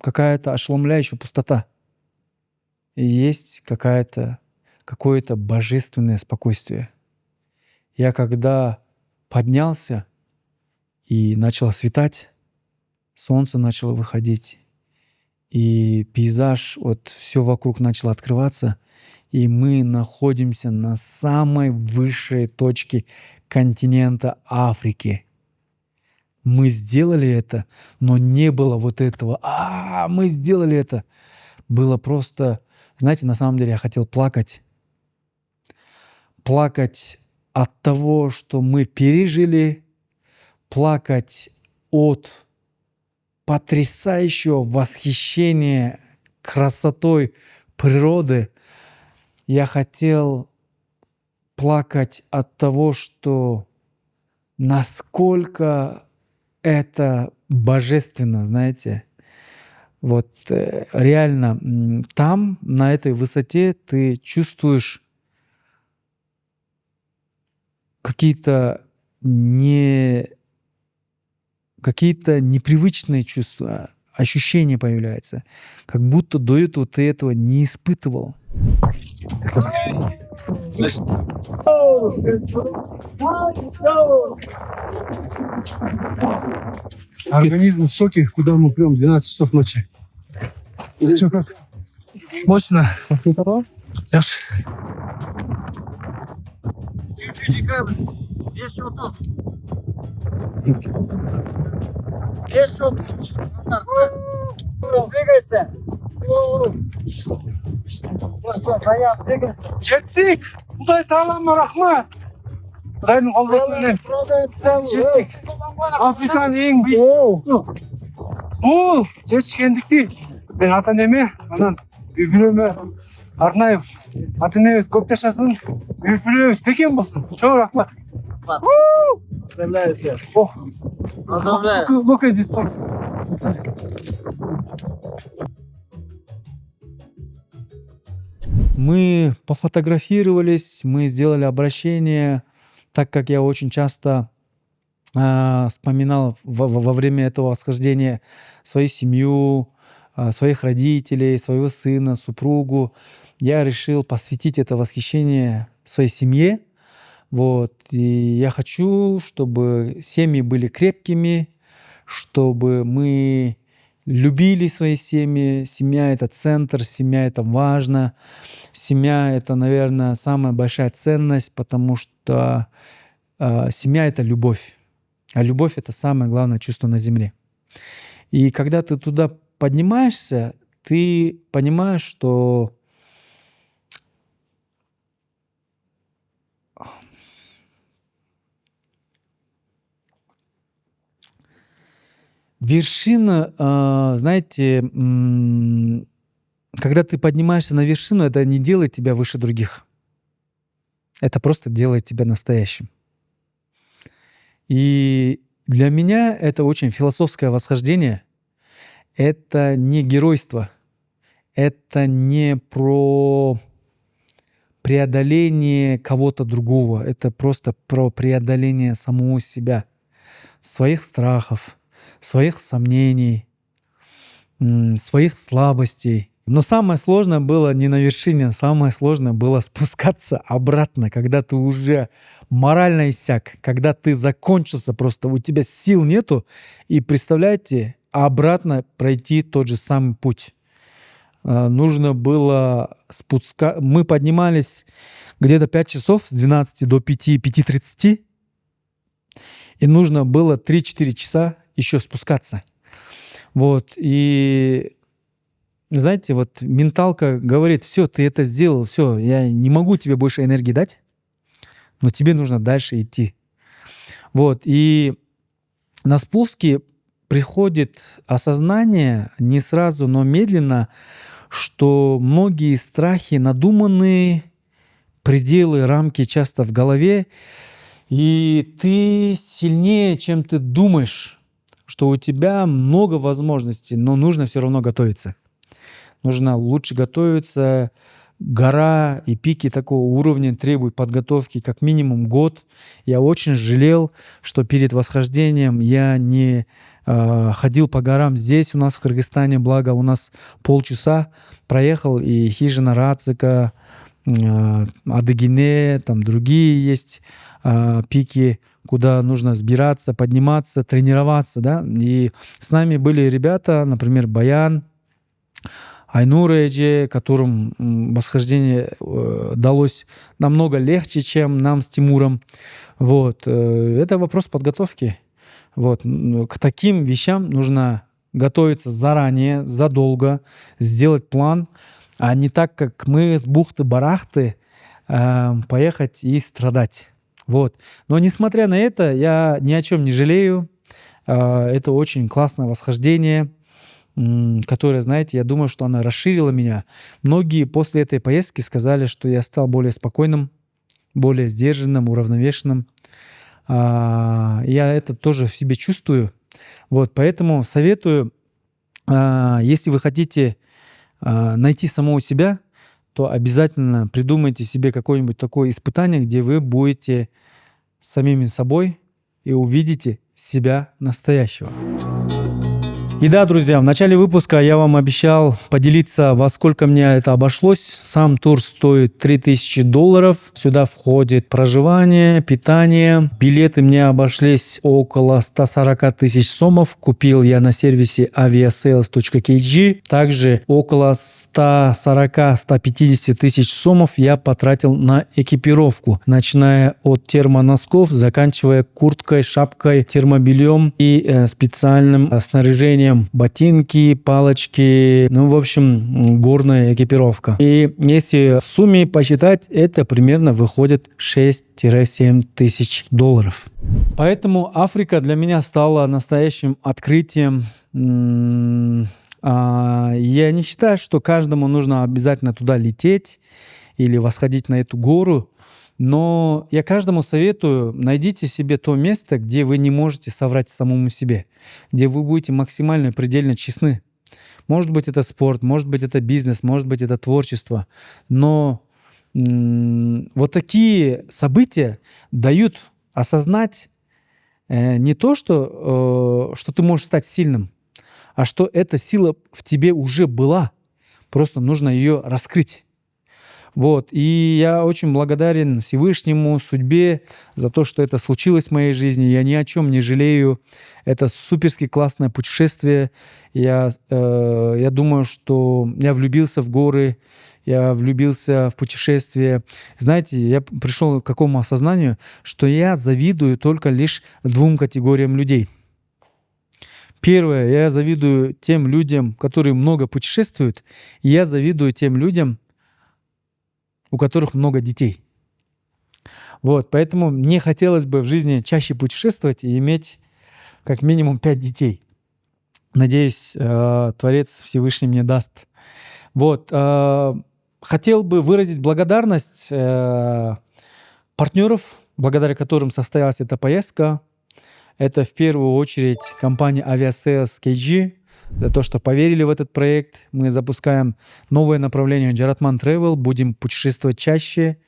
какая-то ошеломляющая пустота. И есть какое-то божественное спокойствие. Я когда поднялся и начало светать, солнце начало выходить, и пейзаж, вот все вокруг начало открываться, и мы находимся на самой высшей точке континента Африки. Мы сделали это, но не было вот этого. Мы сделали это. Было просто, знаете, на самом деле я хотел плакать. Плакать от того, что мы пережили, плакать от потрясающего восхищения красотой природы. Я хотел плакать от того, что насколько это божественно, знаете. Вот реально там, на этой высоте, ты чувствуешь какие-то непривычные чувства, ощущения появляются, как будто до этого ты этого не испытывал. Организм в шоке, куда мы прям 12 часов ночи. Че, как? Мощно. Сейчас. Двигайся. Жеттік! Құдай тағалама рахмат! Құдайдың қолдауымен жеттік. Африканың ең биік су. Бұл жетішкендікті мен ата-енеме, анан үй-бүлөмө арнайы ата-енебиз көп жашасын, үй-бүлөбүз бекем болсын. Чоң рахмат. Look at this place. Мы пофотографировались, мы сделали обращение, так как я очень часто вспоминал во время этого восхождения свою семью, своих родителей, своего сына, супругу. Я решил посвятить это восхищение своей семье. Вот. И я хочу, чтобы семьи были крепкими, чтобы мы любили свои семьи. Семья — это центр, семья — это важно. Семья — это, наверное, самая большая ценность, потому что семья — это любовь. А любовь — это самое главное чувство на земле. И когда ты туда поднимаешься, ты понимаешь, что вершина, знаете, когда ты поднимаешься на вершину, это не делает тебя выше других. Это просто делает тебя настоящим. И для меня это очень философское восхождение. Это не геройство. Это не про преодоление кого-то другого. Это просто про преодоление самого себя, своих страхов, своих сомнений, своих слабостей. Но самое сложное было не на вершине, самое сложное было спускаться обратно, когда ты уже морально иссяк, когда ты закончился просто, у тебя сил нету, и представляете, обратно пройти тот же самый путь. Нужно было спускаться. Мы поднимались где-то 5 часов, с 12 до 5, 5:30, и нужно было 3-4 часа еще спускаться. Вот, и знаете, вот менталка говорит: все, ты это сделал, все, я не могу тебе больше энергии дать, но тебе нужно дальше идти. Вот, и на спуске приходит осознание, не сразу, но медленно, что многие страхи надуманные, пределы, рамки часто в голове, и ты сильнее, чем ты думаешь, что у тебя много возможностей, но нужно все равно готовиться. Нужно лучше готовиться. Гора и пики такого уровня требуют подготовки как минимум год. Я очень жалел, что перед восхождением я не ходил по горам здесь у нас в Кыргызстане. Благо у нас полчаса проехал, и Хижина Рацика, Адыгине, там другие есть пики, куда нужно взбираться, подниматься, тренироваться. Да? И с нами были ребята, например, Баян, Айнур Эджи, которым восхождение далось намного легче, чем нам с Тимуром. Вот. Это вопрос подготовки. Вот. К таким вещам нужно готовиться заранее, задолго, сделать план, а не так, как мы с бухты-барахты поехать и страдать. Вот. Но несмотря на это, я ни о чем не жалею. Это очень классное восхождение, которая, знаете, я думаю, что она расширила меня. Многие после этой поездки сказали, что я стал более спокойным, более сдержанным, уравновешенным. Я это тоже в себе чувствую. Вот, поэтому советую, если вы хотите найти самого себя, то обязательно придумайте себе какое-нибудь такое испытание, где вы будете самим собой и увидите себя настоящего. И да, друзья, в начале выпуска я вам обещал поделиться, во сколько мне это обошлось. Сам тур стоит $3000. Сюда входит проживание, питание. Билеты мне обошлись около 140 тысяч сомов. Купил я на сервисе aviasales.kg. Также около 140-150 тысяч сомов я потратил на экипировку, начиная от термоносков, заканчивая курткой, шапкой, термобельем и специальным снаряжением. Ботинки, палочки, ну, в общем, горная экипировка. И если в сумме посчитать, это примерно выходит $6-7 тысяч. Поэтому Африка для меня стала настоящим открытием. Я не считаю, что каждому нужно обязательно туда лететь или восходить на эту гору. Но я каждому советую, найдите себе то место, где вы не можете соврать самому себе, где вы будете максимально предельно честны. Может быть, это спорт, может быть, это бизнес, может быть, это творчество. Но вот такие события дают осознать не то, что ты можешь стать сильным, а что эта сила в тебе уже была. Просто нужно ее раскрыть. Вот. И я очень благодарен Всевышнему, судьбе за то, что это случилось в моей жизни. Я ни о чем не жалею. Это суперски классное путешествие. Я думаю, что я влюбился в горы, я влюбился в путешествие. Знаете, я пришел к какому осознанию, что я завидую только лишь 2 категориям людей. Первое, я завидую тем людям, которые много путешествуют, и я завидую тем людям, у которых много детей. Вот, поэтому мне хотелось бы в жизни чаще путешествовать и иметь как минимум 5 детей. Надеюсь, Творец Всевышний мне даст. Вот, хотел бы выразить благодарность партнеров, благодаря которым состоялась эта поездка. Это в первую очередь компания Aviasales KG, за то, что поверили в этот проект. Мы запускаем новое направление Джаратман Travel, будем путешествовать чаще,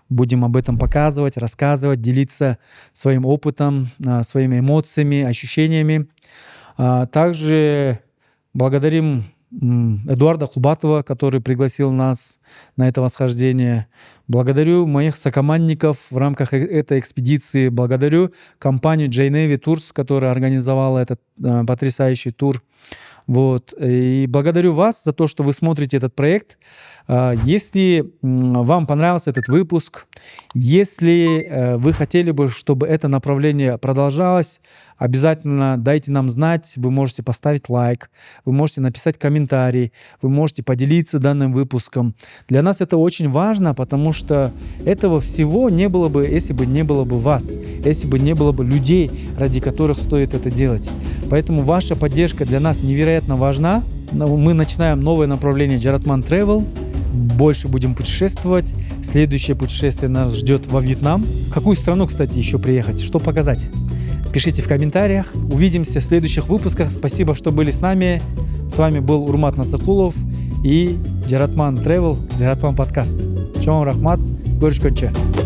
будем об этом показывать, рассказывать, делиться своим опытом, своими эмоциями, ощущениями. Также благодарим Эдуарда Хубатова, который пригласил нас на это восхождение. Благодарю моих сокомандников в рамках этой экспедиции. Благодарю компанию J-Navy Tours, которая организовала этот потрясающий тур. Вот. И благодарю вас за то, что вы смотрите этот проект. Если вам понравился этот выпуск, если вы хотели бы, чтобы это направление продолжалось, обязательно дайте нам знать. Вы можете поставить лайк, вы можете написать комментарий, вы можете поделиться данным выпуском. Для нас это очень важно, потому что этого всего не было бы, если бы не было бы вас, если бы не было бы людей, ради которых стоит это делать. Поэтому ваша поддержка для нас невероятно важна. Мы начинаем новое направление Джаратман Travel. Больше будем путешествовать. Следующее путешествие нас ждет во Вьетнам. В какую страну, кстати, еще приехать? Что показать? Пишите в комментариях. Увидимся в следующих выпусках. Спасибо, что были с нами. С вами был Урмат Насакулов и Джаратман Travel, Джаратман подкаст. Чоң рахмат. Görüşкөнчө.